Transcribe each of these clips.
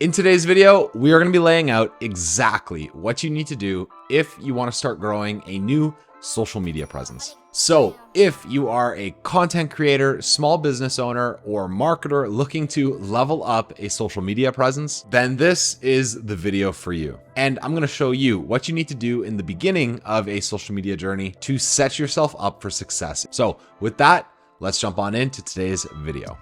In today's video, we are going to be laying out exactly what you need to do if you want to start growing a new social media presence. So if you are a content creator, small business owner, or marketer looking to level up a social media presence, then this is the video for you. And I'm going to show you what you need to do in the beginning of a social media journey to set yourself up for success. So with that, let's jump on into today's video.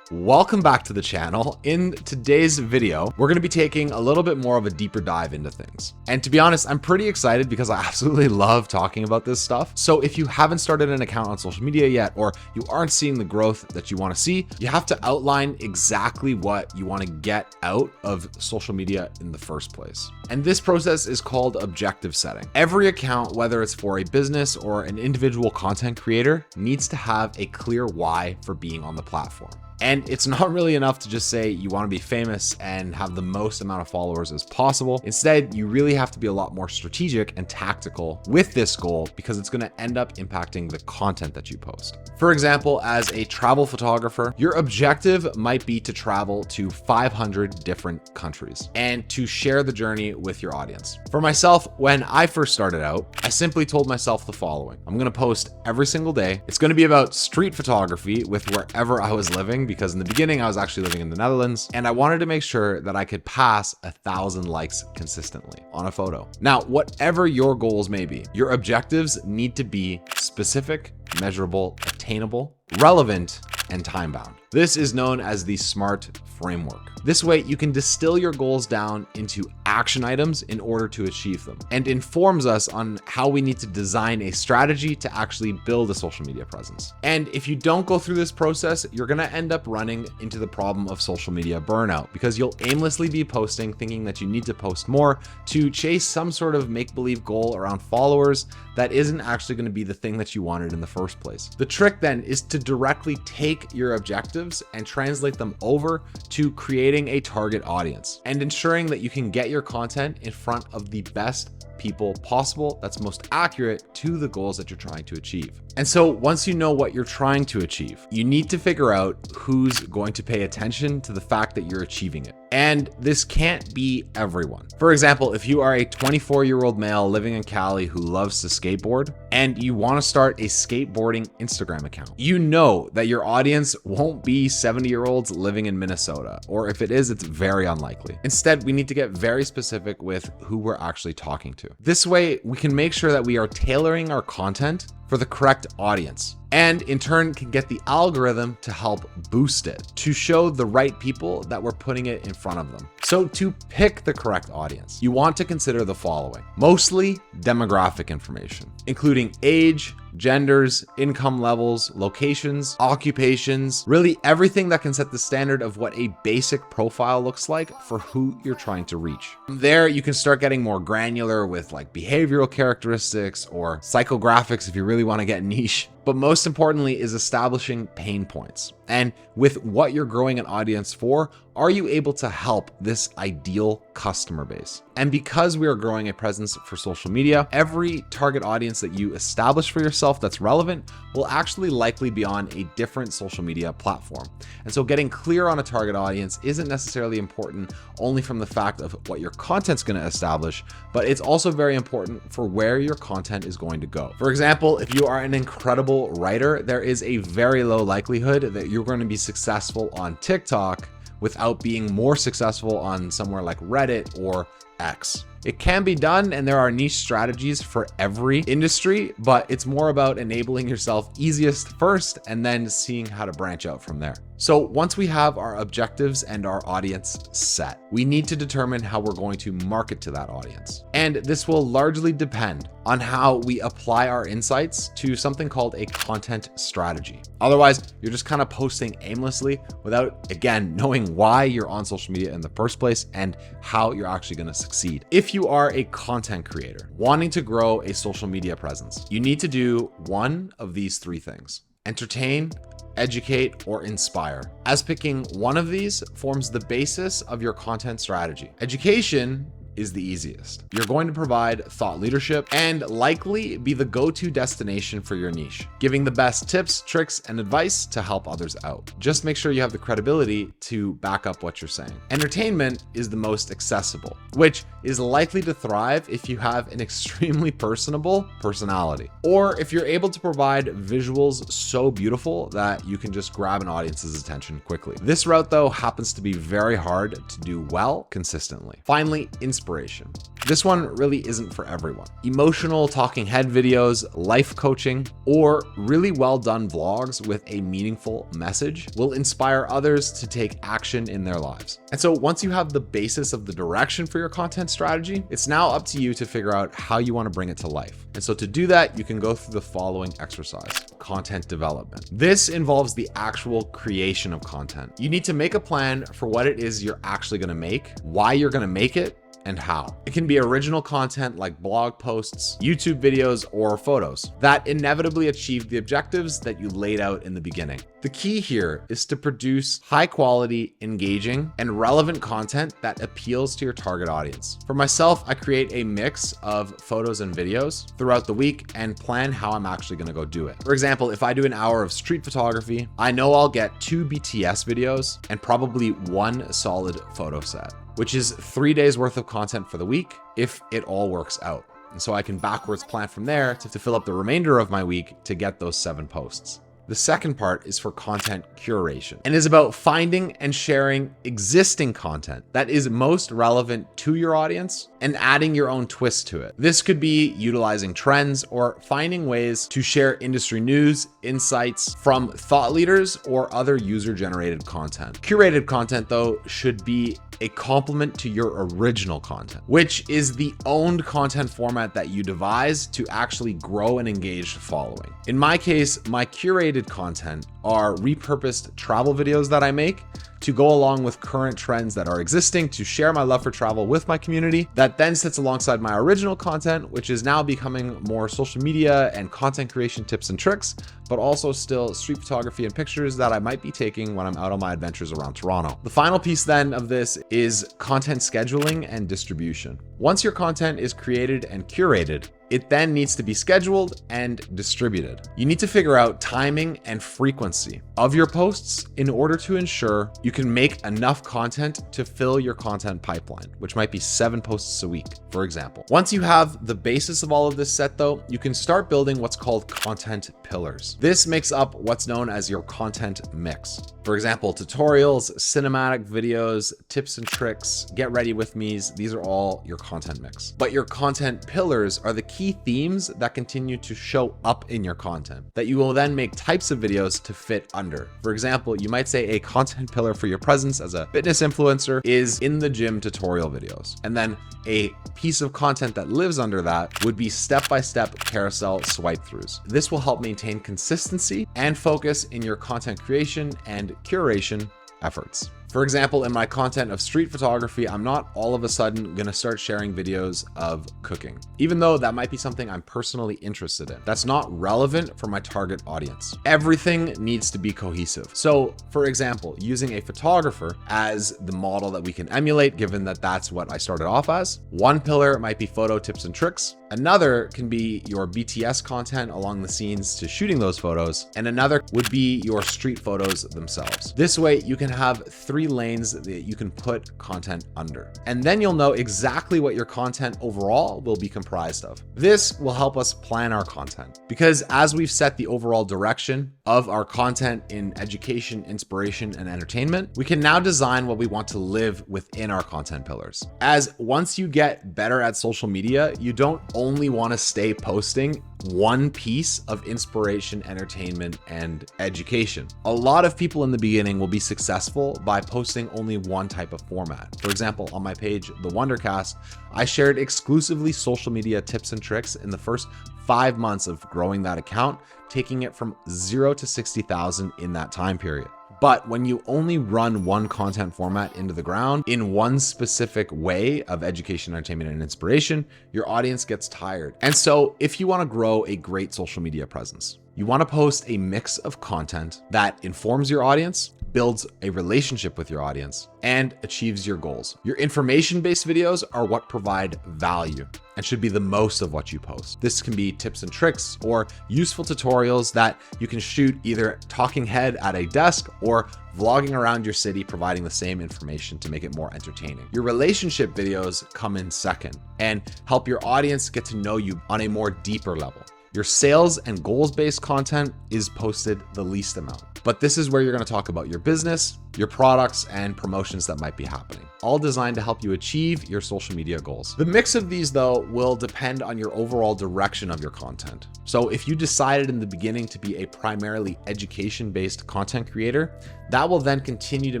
Welcome back to the channel. In today's video, we're going to be taking a little bit more of a deeper dive into things. And to be honest, I'm pretty excited because I absolutely love talking about this stuff. So if you haven't started an account on social media yet, or you aren't seeing the growth that you want to see, you have to outline exactly what you want to get out of social media in the first place. And this process is called objective setting. Every account, whether it's for a business or an individual content creator, needs to have a clear why for being on the platform. And it's not really enough to just say you want to be famous and have the most amount of followers as possible. Instead, you really have to be a lot more strategic and tactical with this goal because it's going to end up impacting the content that you post. For example, as a travel photographer, your objective might be to travel to 500 different countries and to share the journey with your audience. For myself, when I first started out, I simply told myself the following: I'm going to post every single day. It's going to be about street photography with wherever I was living, because in the beginning I was actually living in the Netherlands and I wanted to make sure that I could pass 1,000 likes consistently on a photo. Now, whatever your goals may be, your objectives need to be specific, measurable, attainable, relevant, and time-bound. This is known as the SMART framework. This way, you can distill your goals down into action items in order to achieve them, and informs us on how we need to design a strategy to actually build a social media presence. And if you don't go through this process, you're gonna end up running into the problem of social media burnout, because you'll aimlessly be posting thinking that you need to post more to chase some sort of make-believe goal around followers that isn't actually gonna be the thing that you wanted in the first place. The trick then is to directly take your objectives and translate them over to creating a target audience and ensuring that you can get your content in front of the best people possible that's most accurate to the goals that you're trying to achieve. And so once you know what you're trying to achieve, you need to figure out who's going to pay attention to the fact that you're achieving it. And this can't be everyone. For example, if you are a 24-year-old male living in Cali who loves to skateboard and you want to start a skateboarding Instagram account, you know that your audience won't be 70-year-olds living in Minnesota, or if it is, it's very unlikely. Instead, we need to get very specific with who we're actually talking to. This way, we can make sure that we are tailoring our content for the correct audience, and in turn can get the algorithm to help boost it, to show the right people that we're putting it in front of them. So to pick the correct audience, you want to consider the following: mostly demographic information, including age, genders, income levels, locations, occupations, really everything that can set the standard of what a basic profile looks like for who you're trying to reach. From there, you can start getting more granular with like behavioral characteristics or psychographics if you really want to get niche. But most importantly is establishing pain points. And with what you're growing an audience for, are you able to help this ideal customer base? And because we are growing a presence for social media, every target audience that you establish for yourself that's relevant will actually likely be on a different social media platform. And so getting clear on a target audience isn't necessarily important only from the fact of what your content's going to establish, but it's also very important for where your content is going to go. For example, if you are an incredible writer, there is a very low likelihood that you're going to be successful on TikTok without being more successful on somewhere like Reddit or X. It can be done, and there are niche strategies for every industry, but it's more about enabling yourself easiest first and then seeing how to branch out from there. So once we have our objectives and our audience set, we need to determine how we're going to market to that audience. And this will largely depend on how we apply our insights to something called a content strategy. Otherwise, you're just kind of posting aimlessly without, again, knowing why you're on social media in the first place and how you're actually going to succeed. If you are a content creator wanting to grow a social media presence, you need to do one of these three things: entertain, educate, or inspire, as picking one of these forms the basis of your content strategy. Education is the easiest. You're going to provide thought leadership and likely be the go-to destination for your niche, giving the best tips, tricks, and advice to help others out. Just make sure you have the credibility to back up what you're saying. Entertainment is the most accessible, which is likely to thrive if you have an extremely personable personality, or if you're able to provide visuals so beautiful that you can just grab an audience's attention quickly. This route, though, happens to be very hard to do well consistently. Finally, inspiration. This one really isn't for everyone. Emotional talking head videos, life coaching, or really well done vlogs with a meaningful message will inspire others to take action in their lives. And so once you have the basis of the direction for your content strategy, it's now up to you to figure out how you want to bring it to life. And so to do that, you can go through the following exercise: content development. This involves the actual creation of content. You need to make a plan for what it is you're actually going to make, why you're going to make it, and how. It can be original content like blog posts, YouTube videos, or photos that inevitably achieve the objectives that you laid out in the beginning. The key here is to produce high quality, engaging, and relevant content that appeals to your target audience. For myself, I create a mix of photos and videos throughout the week and plan how I'm actually going to go do it. For example, if I do an hour of street photography, I know I'll get 2 BTS videos and probably 1 solid photo set, which is 3 days worth of content for the week if it all works out. And so I can backwards plan from there to fill up the remainder of my week to get those 7 posts. The second part is for content curation and is about finding and sharing existing content that is most relevant to your audience and adding your own twist to it. This could be utilizing trends or finding ways to share industry news, insights from thought leaders or other user-generated content. Curated content, though, should be a complement to your original content, which is the owned content format that you devise to actually grow an engaged following. In my case, my curated content are repurposed travel videos that I make to go along with current trends that are existing, to share my love for travel with my community. That then sits alongside my original content, which is now becoming more social media and content creation tips and tricks, but also still street photography and pictures that I might be taking when I'm out on my adventures around Toronto. The final piece then of this is content scheduling and distribution. Once your content is created and curated, it then needs to be scheduled and distributed. You need to figure out timing and frequency of your posts in order to ensure you can make enough content to fill your content pipeline, which might be 7 posts a week, for example. Once you have the basis of all of this set, though, you can start building what's called content pillars. This makes up what's known as your content mix. For example, tutorials, cinematic videos, tips and tricks, get ready with me's, these are all your content mix. But your content pillars are the key themes that continue to show up in your content that you will then make types of videos to fit under. For example, you might say a content pillar for your presence as a fitness influencer is in the gym tutorial videos. And then a piece of content that lives under that would be step-by-step carousel swipe throughs. This will help maintain consistency and focus in your content creation and curation efforts. For example, in my content of street photography, I'm not all of a sudden going to start sharing videos of cooking, even though that might be something I'm personally interested in. That's not relevant for my target audience. Everything needs to be cohesive. So, for example, using a photographer as the model that we can emulate, given that that's what I started off as, one pillar might be photo tips and tricks. Another can be your BTS content along the scenes to shooting those photos. And another would be your street photos themselves. This way you can have 3 lanes that you can put content under. And then you'll know exactly what your content overall will be comprised of. This will help us plan our content because as we've set the overall direction of our content in education, inspiration, and entertainment, we can now design what we want to live within our content pillars. As once you get better at social media, you don't only want to stay posting one piece of inspiration, entertainment, and education. A lot of people in the beginning will be successful by posting only one type of format. For example, on my page, The Wondercast, I shared exclusively social media tips and tricks in the first 5 months of growing that account, taking it from 0 to 60,000 in that time period. But when you only run one content format into the ground in one specific way of education, entertainment, and inspiration, your audience gets tired. And so if you want to grow a great social media presence, you want to post a mix of content that informs your audience, builds a relationship with your audience, and achieves your goals. Your information-based videos are what provide value and should be the most of what you post. This can be tips and tricks or useful tutorials that you can shoot either talking head at a desk or vlogging around your city, providing the same information to make it more entertaining. Your relationship videos come in second and help your audience get to know you on a more deeper level. Your sales and goals-based content is posted the least amount, but this is where you're going to talk about your business, your products, and promotions that might be happening, all designed to help you achieve your social media goals. The mix of these, though, will depend on your overall direction of your content. So if you decided in the beginning to be a primarily education-based content creator, that will then continue to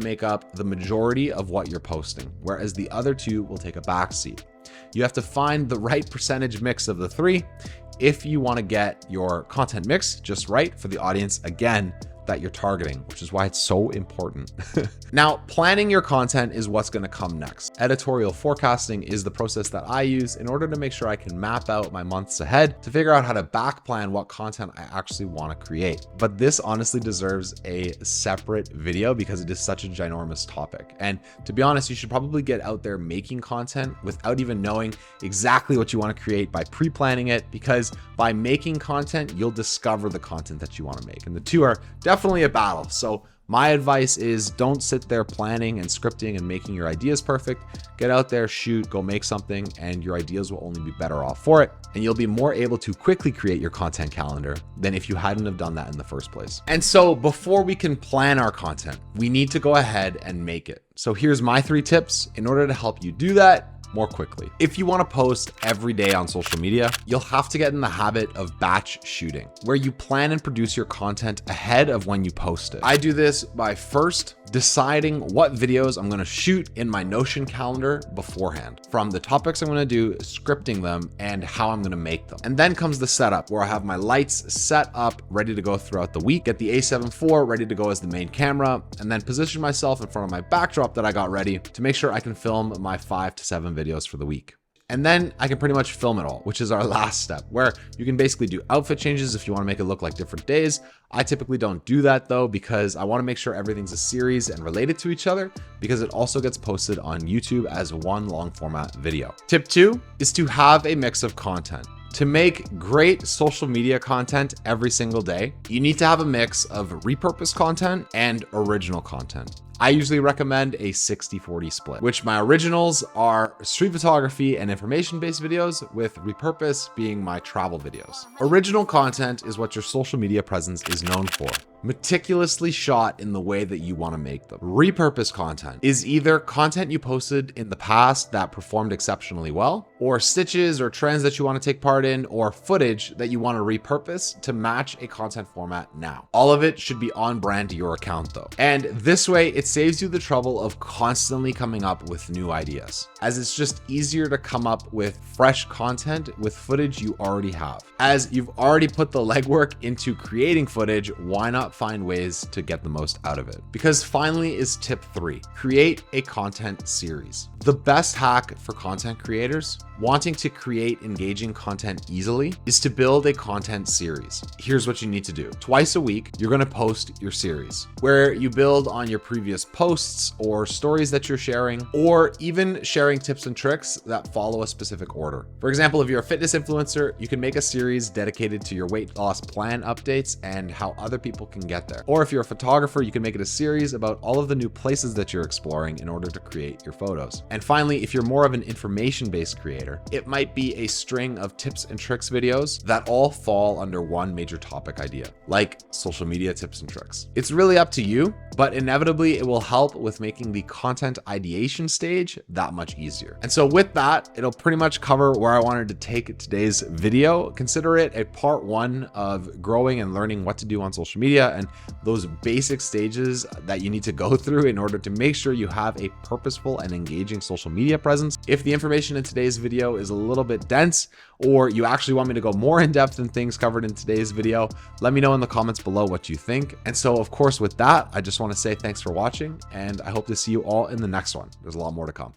make up the majority of what you're posting, whereas the other two will take a backseat. You have to find the right percentage mix of the three if you want to get your content mix just right for the audience, again, that you're targeting, which is why it's so important. Now, planning your content is what's going to come next. Editorial forecasting is the process that I use in order to make sure I can map out my months ahead to figure out how to back plan what content I actually want to create. But this honestly deserves a separate video because it is such a ginormous topic. And to be honest, you should probably get out there making content without even knowing exactly what you want to create by pre-planning it, because by making content, you'll discover the content that you want to make. And the two are definitely a battle. So my advice is don't sit there planning and scripting and making your ideas perfect. Get out there, shoot, go make something, and your ideas will only be better off for it. And you'll be more able to quickly create your content calendar than if you hadn't have done that in the first place. And so before we can plan our content, we need to go ahead and make it. So here's my 3 tips in order to help you do that more quickly. If you want to post every day on social media, you'll have to get in the habit of batch shooting, where you plan and produce your content ahead of when you post it. I do this by first deciding what videos I'm going to shoot in my Notion calendar beforehand, from the topics I'm going to do, scripting them, and how I'm going to make them. And then comes the setup, where I have my lights set up, ready to go throughout the week, get the A7 IV ready to go as the main camera, and then position myself in front of my backdrop that I got ready to make sure I can film my 5 to 7 videos for the week. And then I can pretty much film it all, which is our last step, where you can basically do outfit changes if you want to make it look like different days. I typically don't do that though, because I want to make sure everything's a series and related to each other, because it also gets posted on YouTube as one long format video. Tip 2 is to have a mix of content. To make great social media content every single day, you need to have a mix of repurposed content and original content. I usually recommend a 60-40 split, which my originals are street photography and information-based videos, with repurpose being my travel videos. Original content is what your social media presence is known for, meticulously shot in the way that you want to make them. Repurposed content is either content you posted in the past that performed exceptionally well, or stitches or trends that you want to take part in, or footage that you want to repurpose to match a content format now. All of it should be on brand to your account though. And this way, it saves you the trouble of constantly coming up with new ideas, as it's just easier to come up with fresh content with footage you already have. As you've already put the legwork into creating footage, why not find ways to get the most out of it? Because finally is tip 3, create a content series. The best hack for content creators wanting to create engaging content easily is to build a content series. Here's what you need to do. Twice a week, you're going to post your series, where you build on your previous posts or stories that you're sharing, or even sharing tips and tricks that follow a specific order. For example, if you're a fitness influencer, you can make a series dedicated to your weight loss plan updates and how other people can get there. Or if you're a photographer, you can make it a series about all of the new places that you're exploring in order to create your photos. And finally, if you're more of an information-based creator, it might be a string of tips and tricks videos that all fall under one major topic idea, like social media tips and tricks. It's really up to you, but inevitably it will help with making the content ideation stage that much easier. And so with that, it'll pretty much cover where I wanted to take today's video. Consider it a part 1 of growing and learning what to do on social media and those basic stages that you need to go through in order to make sure you have a purposeful and engaging social media presence. If the information in today's video is a little bit dense, or you actually want me to go more in depth in things covered in today's video, let me know in the comments below what you think. And so of course, with that, I just want to say thanks for watching, and I hope to see you all in the next one. There's a lot more to come.